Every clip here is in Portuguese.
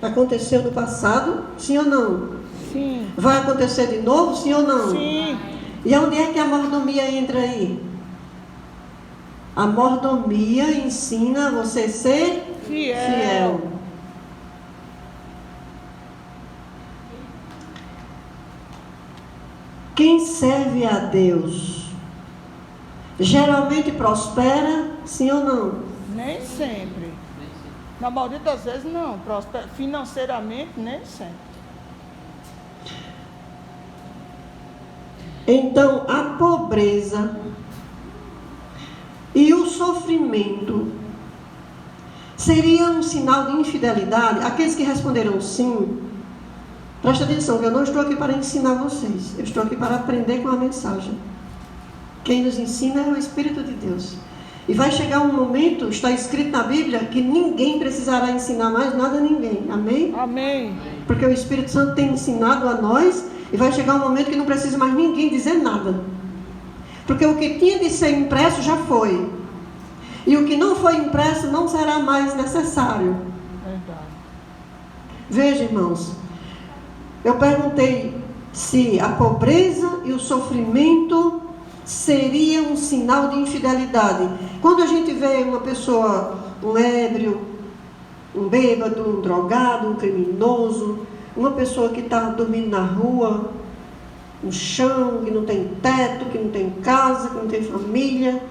Aconteceu no passado, sim ou não? Sim. Vai acontecer de novo, sim ou não? Sim. E onde é que a mordomia entra aí? A mordomia ensina você a ser fiel. Quem serve a Deus geralmente prospera, sim ou não? Nem sempre. Na maioria das vezes não. Prospera financeiramente, nem sempre. Então, a pobreza e o sofrimento seria um sinal de infidelidade? Aqueles que responderam sim, presta atenção, que eu não estou aqui para ensinar vocês. Eu estou aqui para aprender com a mensagem. Quem nos ensina é o Espírito de Deus. E vai chegar um momento, está escrito na Bíblia, que ninguém precisará ensinar mais nada a ninguém. Amém? Amém. Porque o Espírito Santo tem ensinado a nós, e vai chegar um momento que não precisa mais ninguém dizer nada. Porque o que tinha de ser impresso já foi. E o que não foi impresso não será mais necessário. Verdade. Veja, irmãos, eu perguntei se a pobreza e o sofrimento seria um sinal de infidelidade. Quando a gente vê uma pessoa, um ébrio, um bêbado, um drogado, um criminoso, uma pessoa que está dormindo na rua, no chão, que não tem teto, que não tem casa, que não tem família,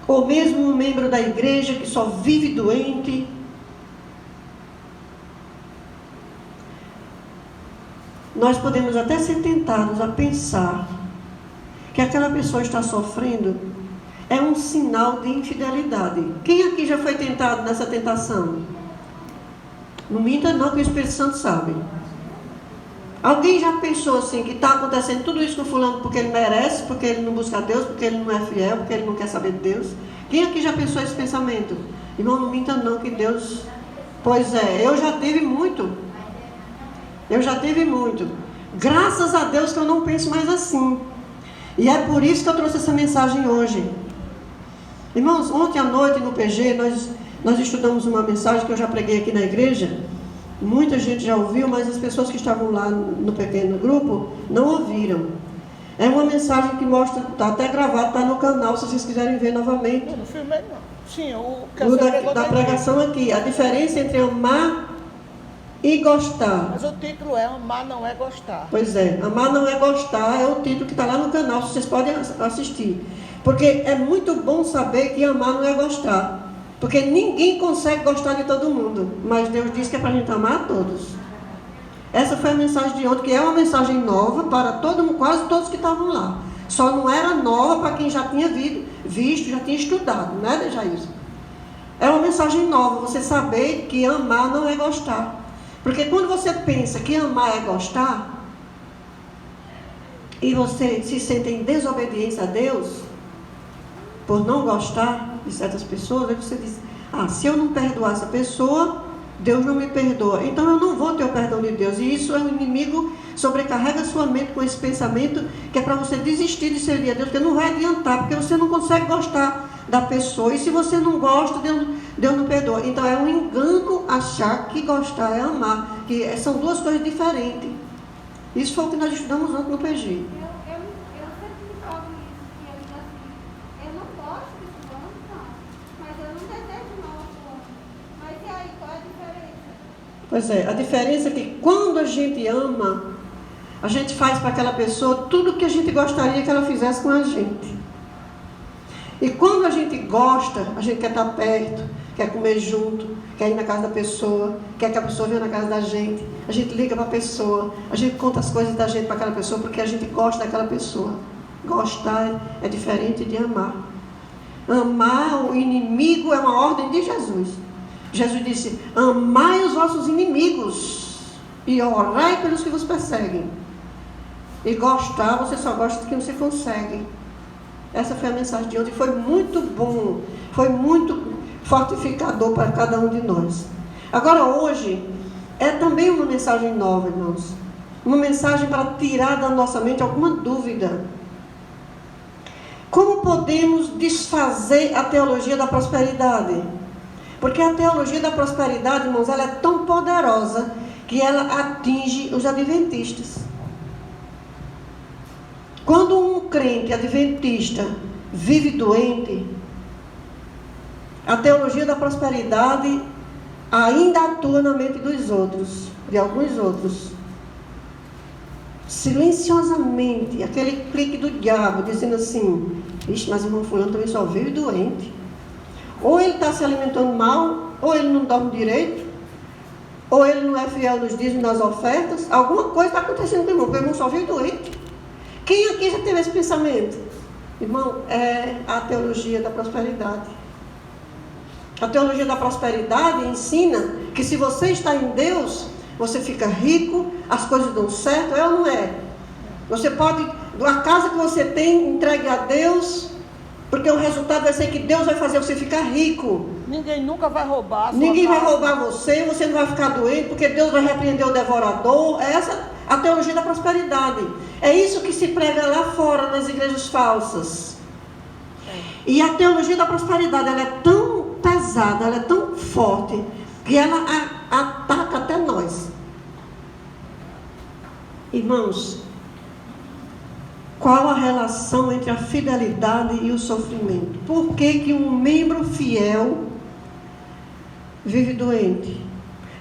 ou mesmo um membro da igreja que só vive doente, nós podemos até ser tentados a pensar que aquela pessoa está sofrendo é um sinal de infidelidade. Quem aqui já foi tentado nessa tentação? Não minta não, que o Espírito Santo sabe. Alguém já pensou assim, que está acontecendo tudo isso com fulano porque ele merece, porque ele não busca Deus, porque ele não é fiel, porque ele não quer saber de Deus? Quem aqui já pensou esse pensamento? Irmão, não minta não, que Deus... Pois é, eu já tive muito. Graças a Deus que eu não penso mais assim. E é por isso que eu trouxe essa mensagem hoje. Irmãos, ontem à noite no PG, nós estudamos uma mensagem que eu já preguei aqui na igreja. Muita gente já ouviu, mas as pessoas que estavam lá no pequeno grupo não ouviram. É uma mensagem que mostra, está até gravado, está no canal, se vocês quiserem ver novamente. Eu não filmei não. Sim, o que da pregação aqui. A diferença entre amar e gostar. Mas o título é Amar Não É Gostar. Pois é, Amar Não É Gostar é o título que está lá no canal, vocês podem assistir. Porque é muito bom saber que amar não é gostar. Porque ninguém consegue gostar de todo mundo. Mas Deus diz que é para a gente amar a todos. Essa foi a mensagem de ontem, que é uma mensagem nova para quase todos que estavam lá. Só não era nova para quem já tinha visto, já tinha estudado, né, Dejaísa? É uma mensagem nova, você saber que amar não é gostar. Porque quando você pensa que amar é gostar, e você se sente em desobediência a Deus, por não gostar de certas pessoas, aí você diz, se eu não perdoar essa pessoa, Deus não me perdoa. Então eu não vou ter o perdão de Deus. E isso é um inimigo, sobrecarrega sua mente com esse pensamento, que é para você desistir de servir a Deus, porque não vai adiantar, porque você não consegue gostar da pessoa. E se você não gosta, Deus não perdoa. Então é um engano achar que gostar é amar, que são duas coisas diferentes. Isso foi o que nós estudamos ontem no PG. Pois é, a diferença é que quando a gente ama, a gente faz para aquela pessoa tudo o que a gente gostaria que ela fizesse com a gente. E quando a gente gosta, a gente quer estar perto, quer comer junto, quer ir na casa da pessoa, quer que a pessoa venha na casa da gente. A gente liga para a pessoa, a gente conta as coisas da gente para aquela pessoa, porque a gente gosta daquela pessoa. Gostar é diferente de amar. Amar o inimigo é uma ordem de Jesus. Jesus disse, amai os vossos inimigos e orai pelos que vos perseguem. E gostar, você só gosta de quem você consegue. Essa foi a mensagem de ontem. Foi muito bom, foi muito fortificador para cada um de nós. Agora hoje, é também uma mensagem nova, irmãos. Uma mensagem para tirar da nossa mente alguma dúvida. Como podemos desfazer a teologia da prosperidade? Porque a teologia da prosperidade, irmãos, ela é tão poderosa que ela atinge os adventistas. Quando um crente adventista vive doente, a teologia da prosperidade ainda atua na mente dos outros, de alguns outros. Silenciosamente, aquele clique do diabo, dizendo assim: ixi, mas o irmão fulano também só vive doente. Ou ele está se alimentando mal, ou ele não dorme direito, ou ele não é fiel nos dízimos, nas ofertas. Alguma coisa está acontecendo com o irmão, porque o irmão só vive doente. Quem aqui já teve esse pensamento? Irmão, é a teologia da prosperidade. A teologia da prosperidade ensina que se você está em Deus, você fica rico, as coisas dão certo, é ou não é? Você pode, a casa que você tem, entregue a Deus, porque o resultado vai ser que Deus vai fazer você ficar rico. Ninguém nunca vai roubar. Ninguém vai roubar você não vai ficar doente, porque Deus vai repreender o devorador. É essa a teologia da prosperidade. É isso que se prega lá fora, nas igrejas falsas. E a teologia da prosperidade, ela é tão pesada, ela é tão forte, que ela ataca até nós. Irmãos, qual a relação entre a fidelidade e o sofrimento? Por que um membro fiel vive doente?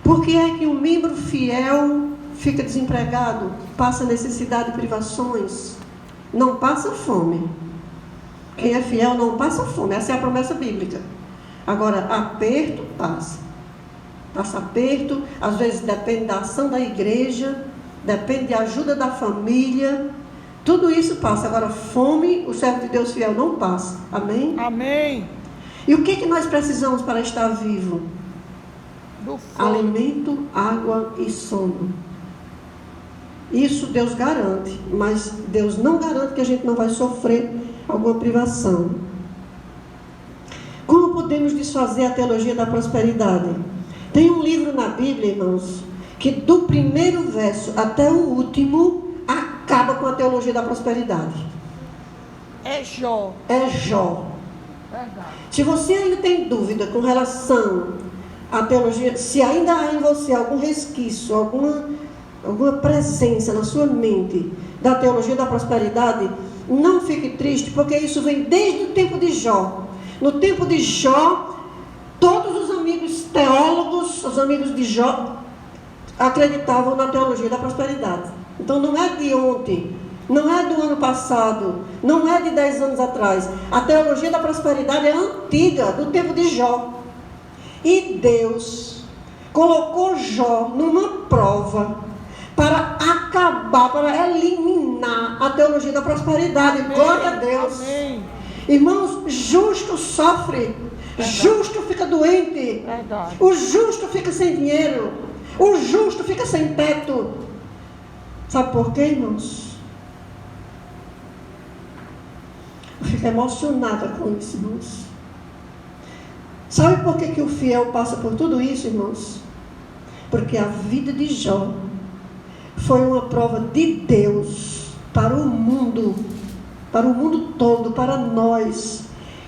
Por que é que um membro fiel fica desempregado, passa necessidade e privações, não passa fome? Quem é fiel não passa fome, essa é a promessa bíblica. Agora, aperto passa. Passa aperto, às vezes depende da ação da igreja, depende da ajuda da família. Tudo isso passa. Agora, fome, o servo de Deus fiel não passa. Amém? Amém. E o que nós precisamos para estar vivo? Do alimento, água e sono. Isso Deus garante, mas Deus não garante que a gente não vai sofrer alguma privação. Como podemos desfazer a teologia da prosperidade? Tem um livro na Bíblia, irmãos, que do primeiro verso até o último acaba com a teologia da prosperidade. É Jó. É Jó. Verdade. Se você ainda tem dúvida com relação à teologia, se ainda há em você algum resquício, alguma presença na sua mente da teologia da prosperidade, não fique triste, porque isso vem desde o tempo de Jó. No tempo de Jó, todos os amigos teólogos, os amigos de Jó, acreditavam na teologia da prosperidade. Então não é de ontem, não é do ano passado, não é de 10 anos atrás. A teologia da prosperidade é antiga, do tempo de Jó. E Deus colocou Jó numa prova para acabar, para eliminar a teologia da prosperidade. Amém. Glória a Deus. Amém. Irmãos, justo sofre, justo fica doente, verdade. O justo fica sem dinheiro, o justo fica sem teto. Sabe por quê, irmãos? Eu fico emocionada com isso, irmãos. Sabe por que o fiel passa por tudo isso, irmãos? Porque a vida de Jó foi uma prova de Deus para o mundo todo, para nós.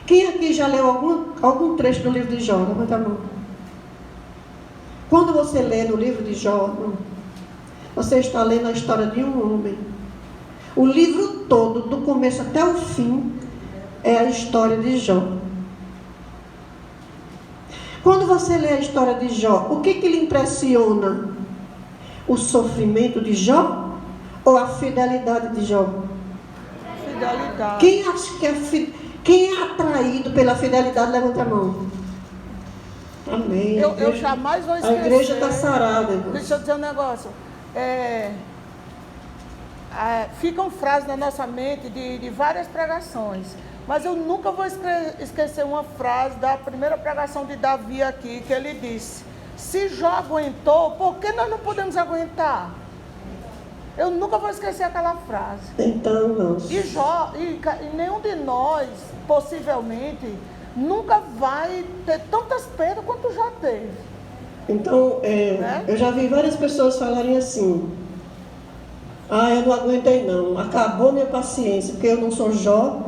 Quem aqui já leu algum trecho do livro de Jó? Levanta a mão. Quando você lê no livro de Jó, você está lendo a história de um homem. O livro todo, do começo até o fim, é a história de Jó. Quando você lê a história de Jó, o que lhe impressiona? O sofrimento de Jó ou a fidelidade de Jó? Fidelidade. Quem acha que quem é atraído pela fidelidade, levanta a mão. Amém. Eu jamais vou esquecer. A igreja está sarada. Deixa eu dizer um negócio. Ficam frases na nossa mente de várias pregações. Mas eu nunca vou esquecer uma frase da primeira pregação de Davi aqui, que ele disse: se Jó aguentou, por que nós não podemos aguentar? Eu nunca vou esquecer aquela frase. Então, vamos. E Jó, e nenhum de nós, possivelmente, nunca vai ter tantas perdas quanto Jó teve. Então, eu já vi várias pessoas falarem assim: eu não aguentei não, acabou minha paciência, porque eu não sou Jó.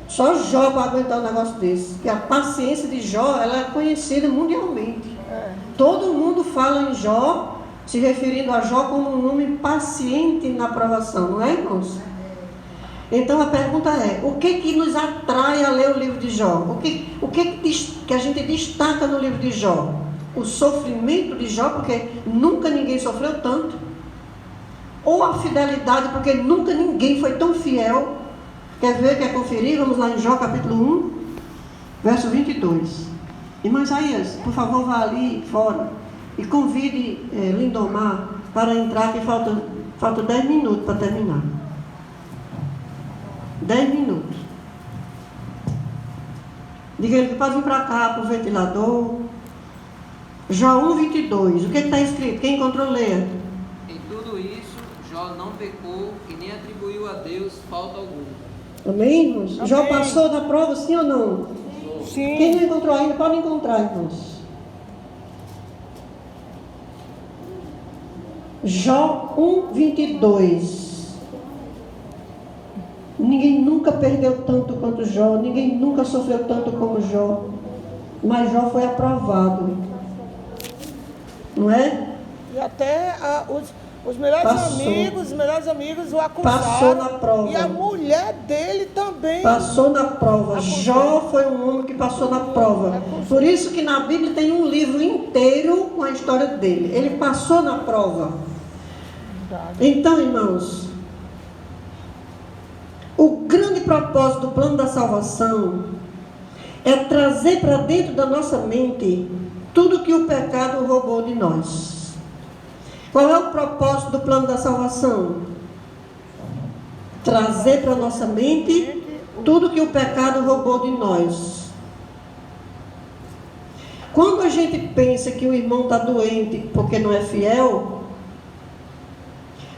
Só Jó para aguentar um negócio desse. Porque a paciência de Jó, ela é conhecida mundialmente. Todo mundo fala em Jó, se referindo a Jó como um homem paciente na provação, não é, irmãos? Então a pergunta é, o que nos atrai a ler o livro de Jó? O que a gente destaca no livro de Jó? O sofrimento de Jó, porque nunca ninguém sofreu tanto? Ou a fidelidade, porque nunca ninguém foi tão fiel? Quer ver, quer conferir? Vamos lá em Jó capítulo 1, verso 22. Irmã Isaías, por favor, vá ali fora e convide Lindomar para entrar, que falta 10 minutos para terminar. 10 minutos. Diga ele que pode vir para cá, para o ventilador. Jó 1, 22. O que está escrito? Quem encontrou, leia. Em tudo isso, Jó não pecou e nem atribuiu a Deus falta alguma. Amém, irmãos? Amém. Jó passou na prova, sim ou não? Sim. Quem não encontrou ainda, pode encontrar, irmãos. Jó 1, 22. Ninguém nunca perdeu tanto quanto Jó. Ninguém nunca sofreu tanto como Jó. Mas Jó foi aprovado. Não é? E até os melhores amigos o acusaram. Passou na prova. E a mulher dele também. Passou na prova. Jó foi um homem que passou na prova. Por isso que na Bíblia tem um livro inteiro com a história dele. Ele passou na prova. Então, irmãos, o grande propósito do plano da salvação é trazer para dentro da nossa mente tudo que o pecado roubou de nós. Qual é o propósito do plano da salvação? Trazer para a nossa mente tudo que o pecado roubou de nós. Quando a gente pensa que o irmão está doente porque não é fiel,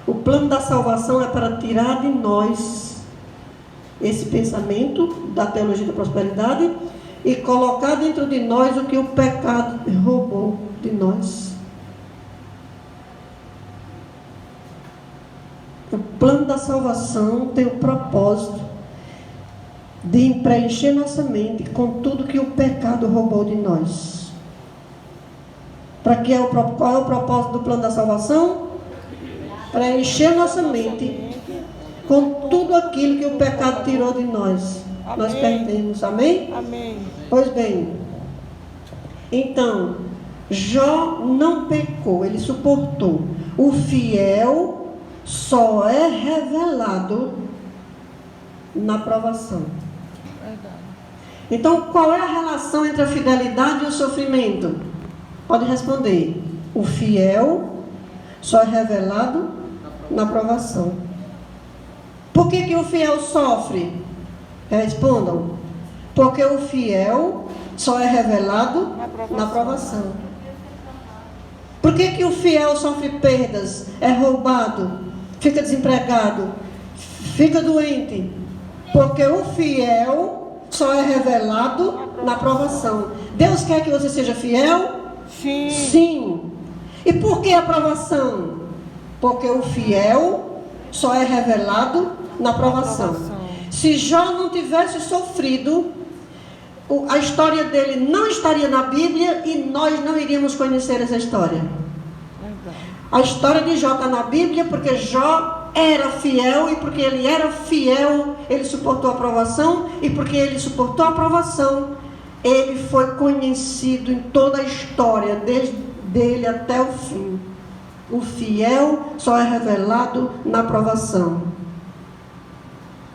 o plano da salvação é para tirar de nós esse pensamento da teologia da prosperidade e colocar dentro de nós o que o pecado roubou de nós. O plano da salvação tem o propósito de preencher nossa mente com tudo que o pecado roubou de nós. Qual é o propósito do plano da salvação? Preencher nossa mente com tudo aquilo que o pecado tirou de nós. Amém. Nós perdemos, amém? Amém. Pois bem, então, Jó não pecou, ele suportou. O fiel só é revelado na provação. Verdade. Então, qual é a relação entre a fidelidade e o sofrimento? Pode responder. O fiel só é revelado na provação. Por que o fiel sofre? Respondam. Porque o fiel só é revelado na provação. Por que o fiel sofre perdas? É roubado, fica desempregado, fica doente? Porque o fiel só é revelado na provação. Deus quer que você seja fiel? Sim. Sim. E por que a provação? Porque o fiel só é revelado na provação. Se Jó não tivesse sofrido, a história dele não estaria na Bíblia e nós não iríamos conhecer essa história. A história de Jó está na Bíblia porque Jó era fiel, e porque ele era fiel, ele suportou a provação, e porque ele suportou a provação, ele foi conhecido em toda a história, desde dele até o fim. O fiel só é revelado na provação.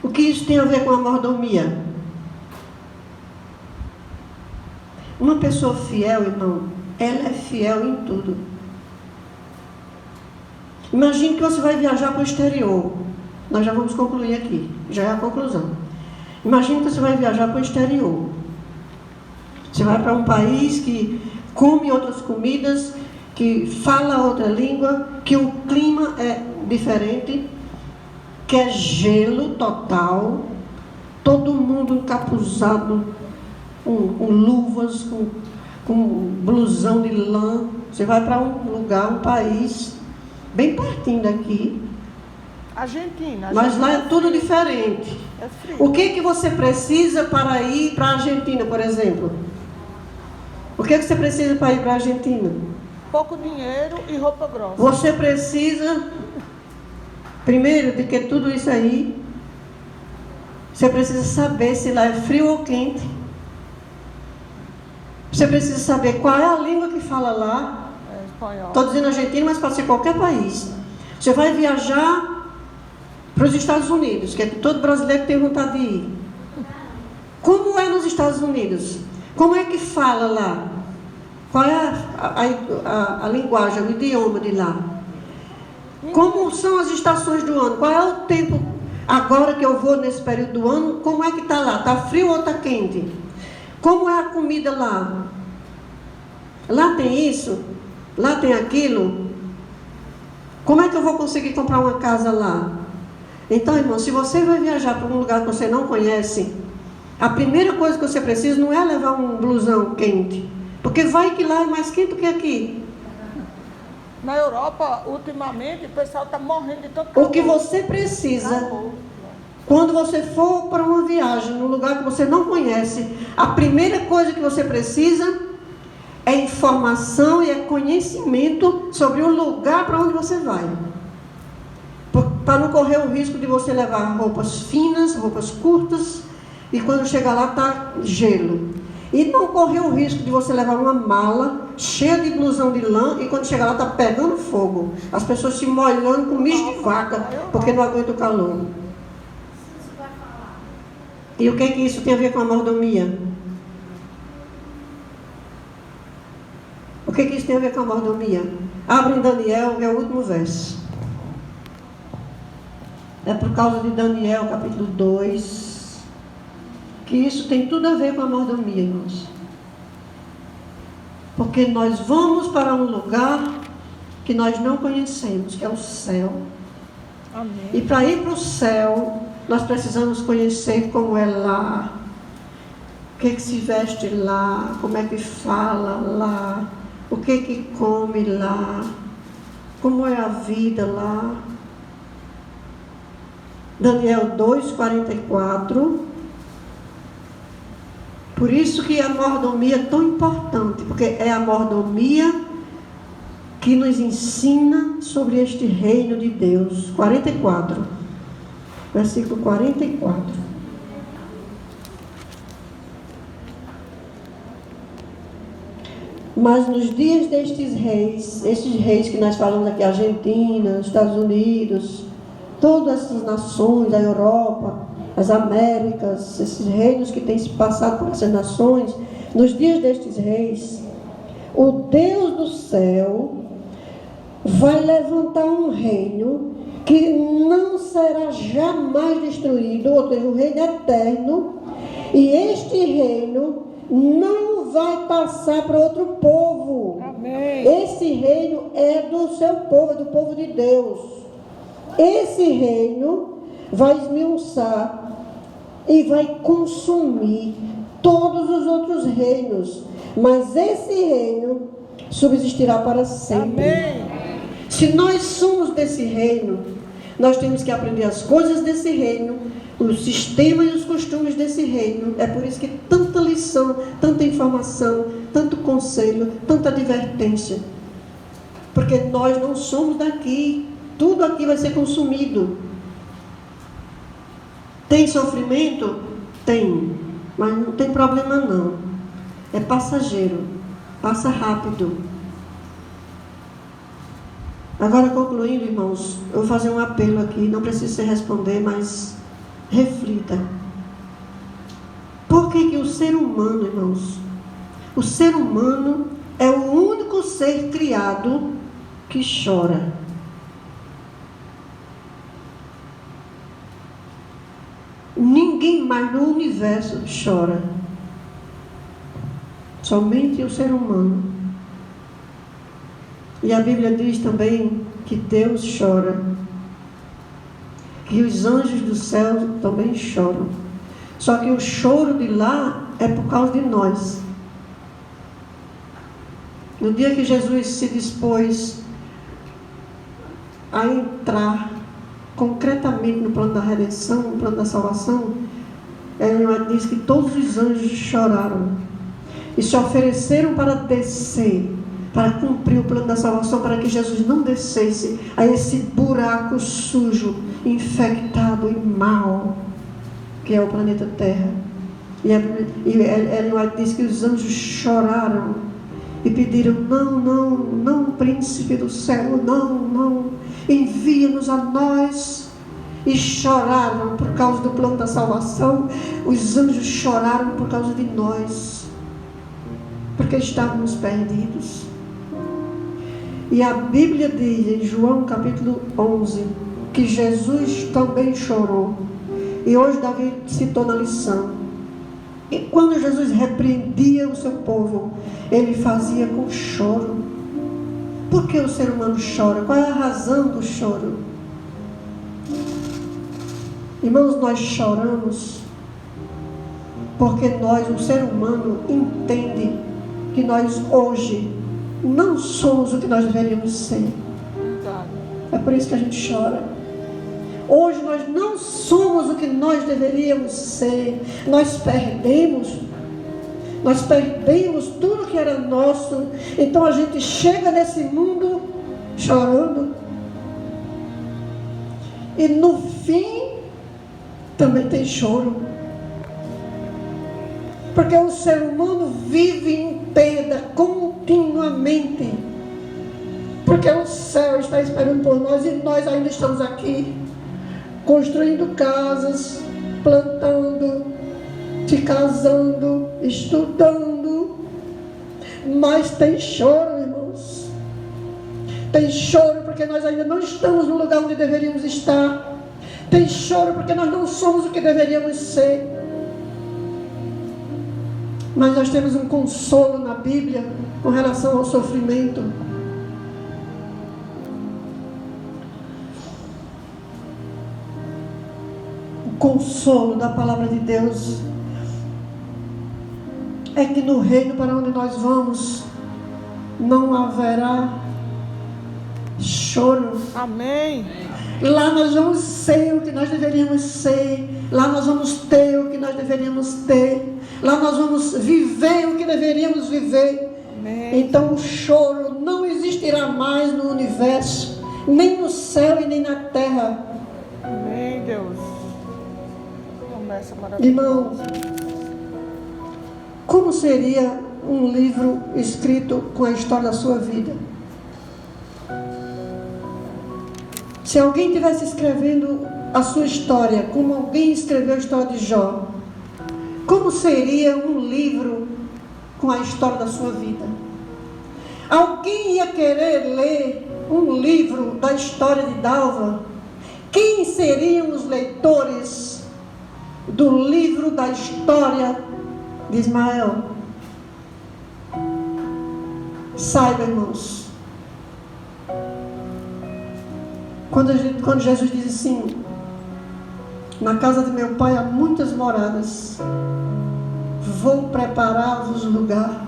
O que isso tem a ver com a mordomia? Uma pessoa fiel, irmão, ela é fiel em tudo. Imagine que você vai viajar para o exterior. Nós já vamos concluir aqui, já é a conclusão. Imagine que você vai viajar para o exterior. Você vai para um país que come outras comidas, que fala outra língua, que o clima é diferente, que é gelo total, todo mundo encapuzado, com luvas, com blusão de lã. Você vai para um lugar, um país, bem pertinho daqui, Argentina. mas lá é tudo diferente. É frio. O que você precisa para ir para a Argentina, por exemplo? O que você precisa para ir para a Argentina? Pouco dinheiro e roupa grossa. Você precisa, primeiro, de que tudo isso aí, você precisa saber se lá é frio ou quente. Você precisa saber qual é a língua que fala lá. É espanhol. Estou dizendo Argentina, mas pode ser qualquer país. Você vai viajar para os Estados Unidos, que é que todo brasileiro tem vontade de ir. Como é nos Estados Unidos? Como é que fala lá? Qual é a linguagem, o idioma de lá? Como são as estações do ano? Qual é o tempo, agora que eu vou nesse período do ano, como é que está lá? Está frio ou está quente? Como é a comida lá? Lá tem isso? Lá tem aquilo? Como é que eu vou conseguir comprar uma casa lá? Então, irmão, se você vai viajar para um lugar que você não conhece, a primeira coisa que você precisa não é levar um blusão quente, porque vai que lá é mais quente do que aqui. Na Europa, ultimamente, o pessoal está morrendo de tanto calor. O que você precisa, quando você for para uma viagem, num lugar que você não conhece, a primeira coisa que você precisa é informação e é conhecimento sobre o lugar para onde você vai. Para não correr o risco de você levar roupas finas, roupas curtas, e quando chegar lá está gelo. E não correr o risco de você levar uma mala cheia de blusão de lã e quando chegar lá está pegando fogo. As pessoas se molhando com mijo de vaca, porque não aguentam o calor. E o que isso tem a ver com a mordomia? O que isso tem a ver com a mordomia? Abre em Daniel, é o último verso. É por causa de Daniel, capítulo 2, que isso tem tudo a ver com a mordomia, irmãos. Porque nós vamos para um lugar que nós não conhecemos, que é o céu. Amém. E para ir para o céu, nós precisamos conhecer como é lá, o que se veste lá, como é que fala lá, o que come lá, como é a vida lá. Daniel 2:44. Por isso que a mordomia é tão importante, porque é a mordomia que nos ensina sobre este reino de Deus. 44, versículo 44. Mas nos dias destes reis, esses reis que nós falamos aqui, Argentina, Estados Unidos, todas essas nações da Europa, as Américas, esses reinos que têm se passado por essas nações, nos dias destes reis, o Deus do céu vai levantar um reino que não será jamais destruído, ou seja, um reino eterno, e este reino não vai passar para outro povo. Amém. Esse reino é do seu povo, é do povo de Deus. Esse reino vai esmiuçar e vai consumir todos os outros reinos, mas esse reino subsistirá para sempre. Amém. Se nós somos desse reino, nós temos que aprender as coisas desse reino, o sistema e os costumes desse reino. É por isso que tanta lição, tanta informação, tanto conselho, tanta advertência, porque nós não somos daqui. Tudo aqui vai ser consumido. Tem sofrimento? Tem, mas não tem problema não. É passageiro, passa rápido. Agora, concluindo, irmãos, eu vou fazer um apelo aqui, não precisa você responder, mas reflita. Por que o ser humano, irmãos, o ser humano é o único ser criado que chora? Ninguém mais no universo chora. Somente o ser humano. E a Bíblia diz também que Deus chora. Que os anjos do céu também choram. Só que o choro de lá é por causa de nós. No dia que Jesus se dispôs a entrar concretamente no plano da redenção, no plano da salvação, Ellen White diz que todos os anjos choraram e se ofereceram para descer, para cumprir o plano da salvação, para que Jesus não descesse a esse buraco sujo, infectado e mau, que é o planeta Terra. E Ellen White diz que os anjos choraram e pediram: não, príncipe do céu, não, envia-nos a nós. E choraram por causa do plano da salvação. Os anjos choraram por causa de nós, porque estávamos perdidos. E a Bíblia diz em João capítulo 11 que Jesus também chorou. E hoje Davi citou na lição. E quando Jesus repreendia o seu povo, ele fazia com choro. Por que o ser humano chora? Qual é a razão do choro? Irmãos, nós choramos porque o ser humano, entende que nós hoje não somos o que nós deveríamos ser. É por isso que a gente chora. Hoje nós não somos o que nós deveríamos ser. Nós perdemos tudo que era nosso. Então a gente chega nesse mundo chorando. E no fim também tem choro. Porque o ser humano vive em perda continuamente. Porque o céu está esperando por nós e nós ainda estamos aqui, construindo casas, plantando, se casando, estudando. Mas tem choro, irmãos. Tem choro porque nós ainda não estamos no lugar onde deveríamos estar. Tem choro porque nós não somos o que deveríamos ser. Mas nós temos um consolo na Bíblia com relação ao sofrimento. O consolo da palavra de Deus é que no reino para onde nós vamos não haverá choro. Amém. Lá nós vamos ser o que nós deveríamos ser. Lá nós vamos ter o que nós deveríamos ter. Lá nós vamos viver o que deveríamos viver. Amém. Então o choro não existirá mais no universo, nem no céu e nem na terra. Amém, Deus. Promessa maravilhosa. Irmão, como seria um livro escrito com a história da sua vida? Se alguém estivesse escrevendo a sua história, como alguém escreveu a história de Jó, como seria um livro com a história da sua vida? Alguém ia querer ler um livro da história de Dalva? Quem seriam os leitores do livro da história de Ismael? Saiba, irmãos, quando Jesus diz assim: na casa de meu pai há muitas moradas, vou preparar-vos lugar.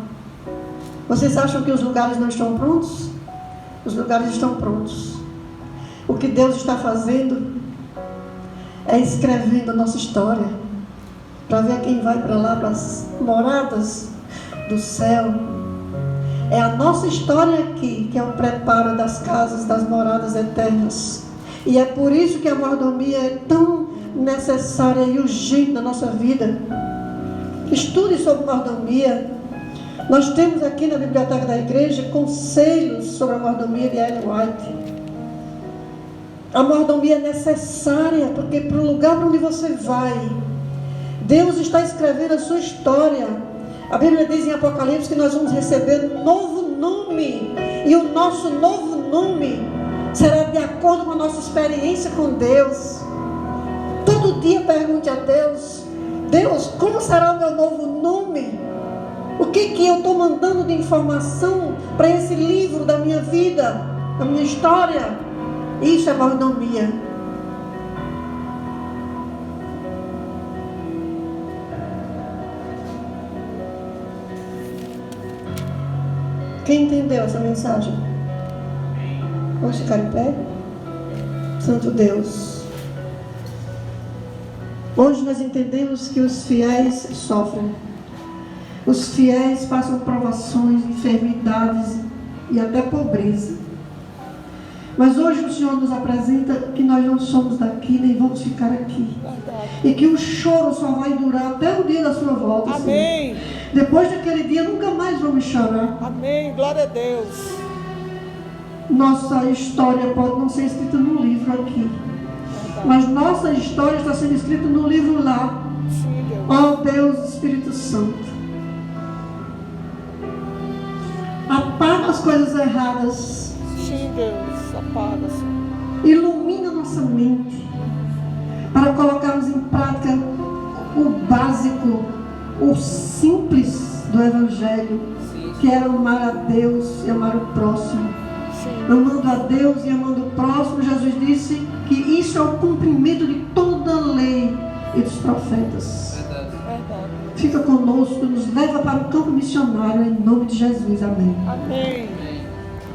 Vocês acham que os lugares não estão prontos? Os lugares estão prontos. O que Deus está fazendo é escrevendo a nossa história, para ver quem vai para lá, para as moradas do céu. É a nossa história aqui que é o preparo das casas, das moradas eternas. E é por isso que a mordomia é tão necessária e urgente na nossa vida. Estude sobre mordomia. Nós temos aqui na biblioteca da igreja conselhos sobre a mordomia de Ellen White. A mordomia é necessária, porque para o lugar onde você vai, Deus está escrevendo a sua história. A Bíblia diz em Apocalipse que nós vamos receber um novo nome. E o nosso novo nome será de acordo com a nossa experiência com Deus. Todo dia pergunte a Deus: Deus, como será o meu novo nome? O que eu estou mandando de informação para esse livro da minha vida, da minha história? Isso é mordomia. Quem entendeu essa mensagem? Vamos ficar em pé? Santo Deus, Hoje nós entendemos que os fiéis sofrem. Os fiéis passam provações, enfermidades e até pobreza. Mas hoje o Senhor nos apresenta que nós não somos daqui, nem vamos ficar aqui. E que o choro só vai durar até o dia da sua volta. Amém. Senhor. Depois daquele dia nunca mais vamos chorar. Amém. Glória a Deus. Nossa história pode não ser escrita num livro aqui. Mas nossa história está sendo escrita no livro lá. Ó Deus, Espírito Santo. Apaga as coisas erradas. Sim, Deus, apaga, Senhor. Ilumina nossa mente para colocarmos em prática o básico, o simples do Evangelho, que era amar a Deus e amar o próximo. Amando a Deus e amando o próximo, Jesus disse que isso é o cumprimento de toda a lei e dos profetas. Fica conosco, nos leva para o campo missionário, em nome de Jesus. Amém. Amém.